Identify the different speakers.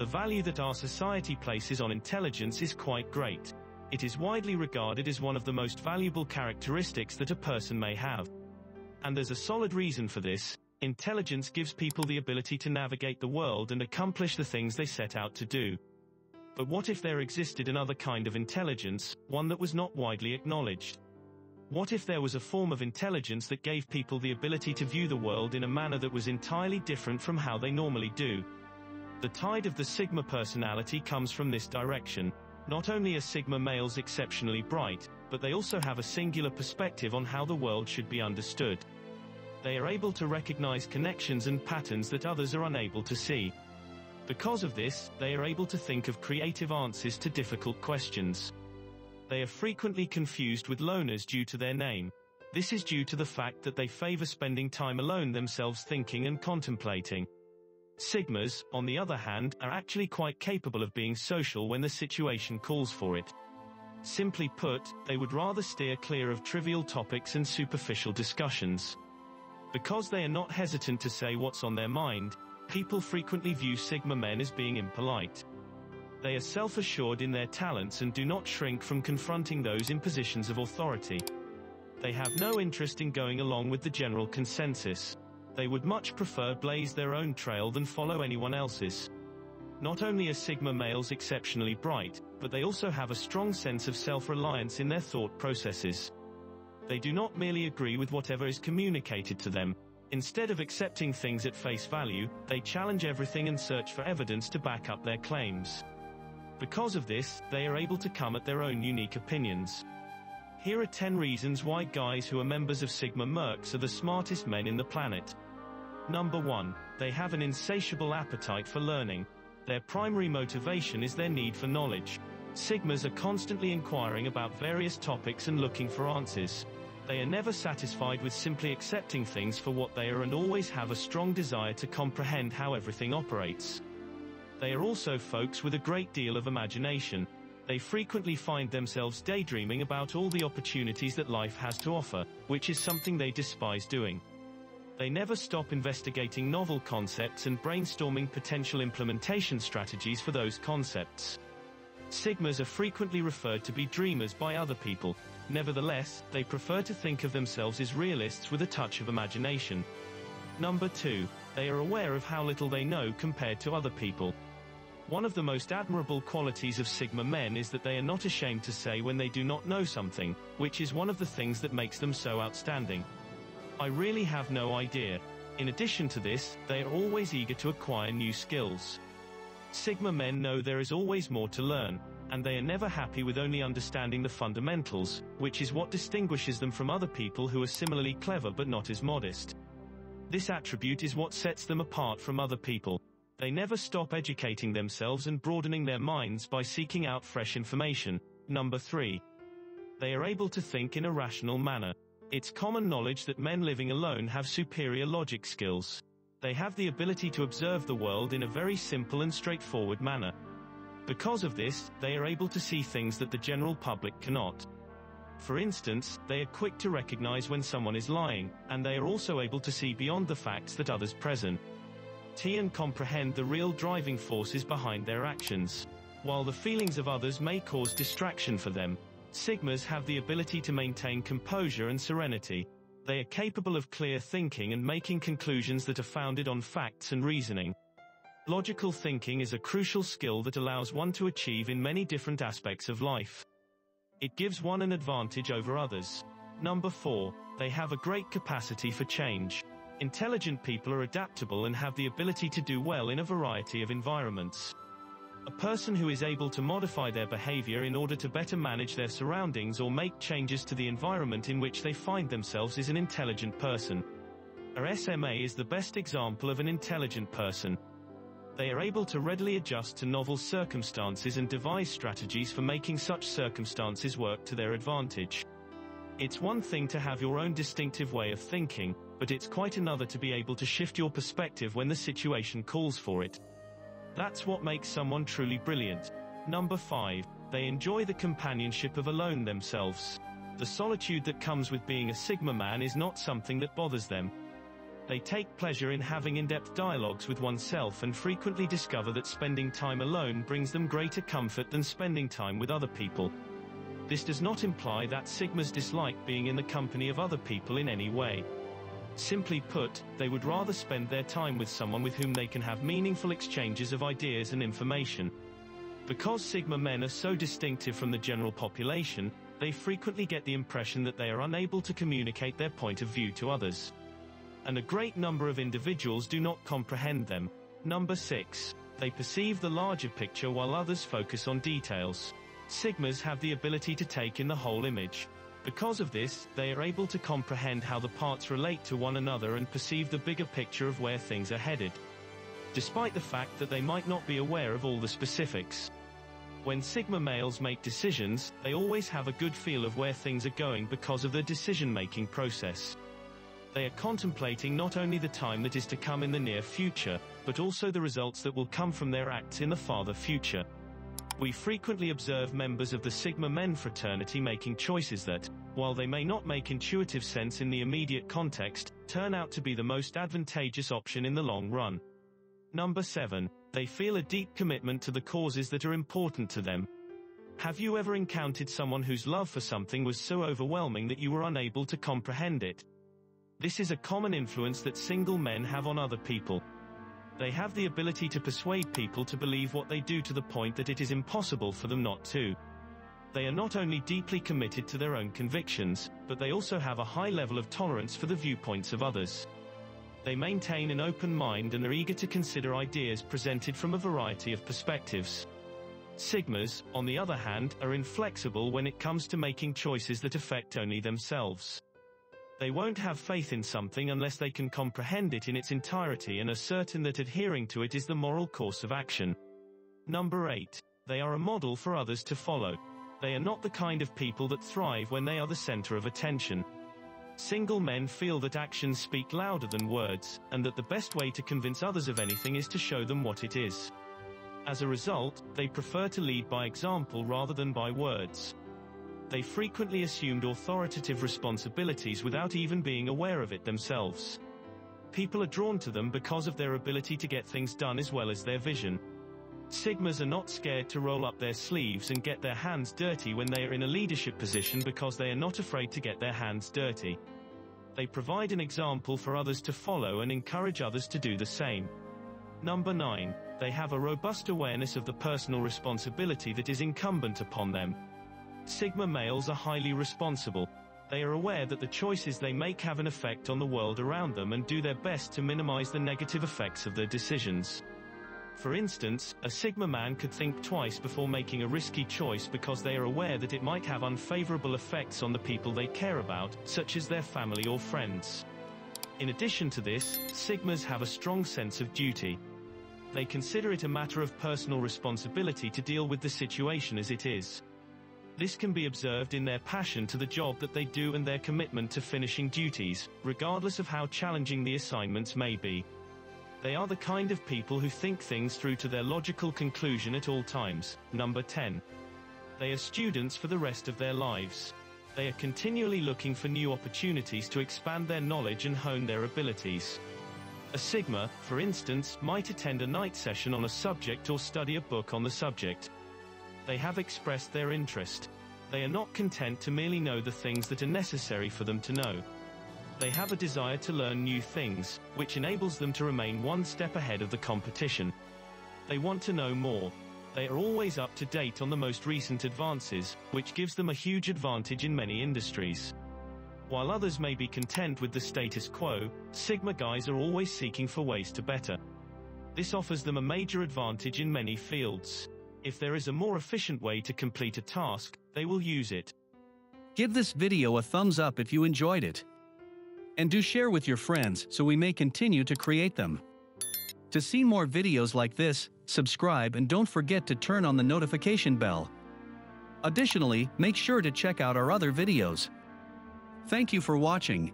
Speaker 1: The value that our society places on intelligence is quite great. It is widely regarded as one of the most valuable characteristics that a person may have. And there's a solid reason for this. Intelligence gives people the ability to navigate the world and accomplish the things they set out to do. But what if there existed another kind of intelligence, one that was not widely acknowledged? What if there was a form of intelligence that gave people the ability to view the world in a manner that was entirely different from how they normally do? The tide of the Sigma personality comes from this direction. Not only are Sigma males exceptionally bright, but they also have a singular perspective on how the world should be understood. They are able to recognize connections and patterns that others are unable to see. Because of this, they are able to think of creative answers to difficult questions. They are frequently confused with loners due to their name. This is due to the fact that they favor spending time alone themselves thinking and contemplating. Sigmas, on the other hand, are actually quite capable of being social when the situation calls for it. Simply put, they would rather steer clear of trivial topics and superficial discussions. Because they are not hesitant to say what's on their mind, people frequently view Sigma men as being impolite. They are self-assured in their talents and do not shrink from confronting those in positions of authority. They have no interest in going along with the general consensus. They would much prefer blaze their own trail than follow anyone else's. Not only are Sigma males exceptionally bright, but they also have a strong sense of self-reliance in their thought processes. They do not merely agree with whatever is communicated to them. Instead of accepting things at face value, they challenge everything and search for evidence to back up their claims. Because of this, they are able to come at their own unique opinions. Here are 10 reasons why guys who are members of Sigma Mercs are the smartest men in the planet. Number 1. They have an insatiable appetite for learning. Their primary motivation is their need for knowledge. Sigmas are constantly inquiring about various topics and looking for answers. They are never satisfied with simply accepting things for what they are and always have a strong desire to comprehend how everything operates. They are also folks with a great deal of imagination. They frequently find themselves daydreaming about all the opportunities that life has to offer, which is something they despise doing. They never stop investigating novel concepts and brainstorming potential implementation strategies for those concepts. Sigmas are frequently referred to be dreamers by other people. Nevertheless, they prefer to think of themselves as realists with a touch of imagination. Number 2. They are aware of how little they know compared to other people. One of the most admirable qualities of Sigma men is that they are not ashamed to say when they do not know something, which is one of the things that makes them so outstanding. I really have no idea. In addition to this, they are always eager to acquire new skills. Sigma men know there is always more to learn, and they are never happy with only understanding the fundamentals, which is what distinguishes them from other people who are similarly clever but not as modest. This attribute is what sets them apart from other people. They never stop educating themselves and broadening their minds by seeking out fresh information. Number 3. They are able to think in a rational manner. It's common knowledge that men living alone have superior logic skills. They have the ability to observe the world in a very simple and straightforward manner. Because of this, they are able to see things that the general public cannot. For instance, they are quick to recognize when someone is lying, and they are also able to see beyond the facts that others present. And comprehend the real driving forces behind their actions. While the feelings of others may cause distraction for them, Sigmas have the ability to maintain composure and serenity. They are capable of clear thinking and making conclusions that are founded on facts and reasoning. Logical thinking is a crucial skill that allows one to achieve in many different aspects of life. It gives one an advantage over others. Number 4. They have a great capacity for change. Intelligent people are adaptable and have the ability to do well in a variety of environments. A person who is able to modify their behavior in order to better manage their surroundings or make changes to the environment in which they find themselves is an intelligent person. A SMA is the best example of an intelligent person. They are able to readily adjust to novel circumstances and devise strategies for making such circumstances work to their advantage. It's one thing to have your own distinctive way of thinking, but it's quite another to be able to shift your perspective when the situation calls for it. That's what makes someone truly brilliant. Number 5. They enjoy the companionship of alone themselves. The solitude that comes with being a Sigma man is not something that bothers them. They take pleasure in having in-depth dialogues with oneself and frequently discover that spending time alone brings them greater comfort than spending time with other people. This does not imply that Sigmas dislike being in the company of other people in any way. Simply put, they would rather spend their time with someone with whom they can have meaningful exchanges of ideas and information. Because Sigma men are so distinctive from the general population, they frequently get the impression that they are unable to communicate their point of view to others. And a great number of individuals do not comprehend them. Number 6. They perceive the larger picture while others focus on details. Sigmas have the ability to take in the whole image. Because of this, they are able to comprehend how the parts relate to one another and perceive the bigger picture of where things are headed, despite the fact that they might not be aware of all the specifics. When Sigma males make decisions, they always have a good feel of where things are going because of their decision-making process. They are contemplating not only the time that is to come in the near future, but also the results that will come from their acts in the farther future. We frequently observe members of the Sigma men fraternity making choices that, while they may not make intuitive sense in the immediate context, turn out to be the most advantageous option in the long run. Number 7. They feel a deep commitment to the causes that are important to them. Have you ever encountered someone whose love for something was so overwhelming that you were unable to comprehend it? This is a common influence that single men have on other people. They have the ability to persuade people to believe what they do to the point that it is impossible for them not to. They are not only deeply committed to their own convictions, but they also have a high level of tolerance for the viewpoints of others. They maintain an open mind and are eager to consider ideas presented from a variety of perspectives. Sigmas, on the other hand, are inflexible when it comes to making choices that affect only themselves. They won't have faith in something unless they can comprehend it in its entirety and are certain that adhering to it is the moral course of action. Number 8. They are a model for others to follow. They are not the kind of people that thrive when they are the center of attention. Single men feel that actions speak louder than words, and that the best way to convince others of anything is to show them what it is. As a result, they prefer to lead by example rather than by words. They frequently assumed authoritative responsibilities without even being aware of it themselves. People are drawn to them because of their ability to get things done as well as their vision. Sigmas are not scared to roll up their sleeves and get their hands dirty when they are in a leadership position because they are not afraid to get their hands dirty. They provide an example for others to follow and encourage others to do the same. Number 9. They have a robust awareness of the personal responsibility that is incumbent upon them. Sigma males are highly responsible. They are aware that the choices they make have an effect on the world around them and do their best to minimize the negative effects of their decisions. For instance, a Sigma man could think twice before making a risky choice because they are aware that it might have unfavorable effects on the people they care about, such as their family or friends. In addition to this, Sigmas have a strong sense of duty. They consider it a matter of personal responsibility to deal with the situation as it is. This can be observed in their passion to the job that they do and their commitment to finishing duties, regardless of how challenging the assignments may be. They are the kind of people who think things through to their logical conclusion at all times. Number 10. They are students for the rest of their lives. They are continually looking for new opportunities to expand their knowledge and hone their abilities. A Sigma, for instance, might attend a night session on a subject or study a book on the subject. They have expressed their interest. They are not content to merely know the things that are necessary for them to know. They have a desire to learn new things, which enables them to remain one step ahead of the competition. They want to know more. They are always up to date on the most recent advances, which gives them a huge advantage in many industries. While others may be content with the status quo, Sigma guys are always seeking for ways to better. This offers them a major advantage in many fields. If there is a more efficient way to complete a task, they will use it.
Speaker 2: Give this video a thumbs up if you enjoyed it. And do share with your friends so we may continue to create them. To see more videos like this, subscribe and don't forget to turn on the notification bell. Additionally, make sure to check out our other videos. Thank you for watching.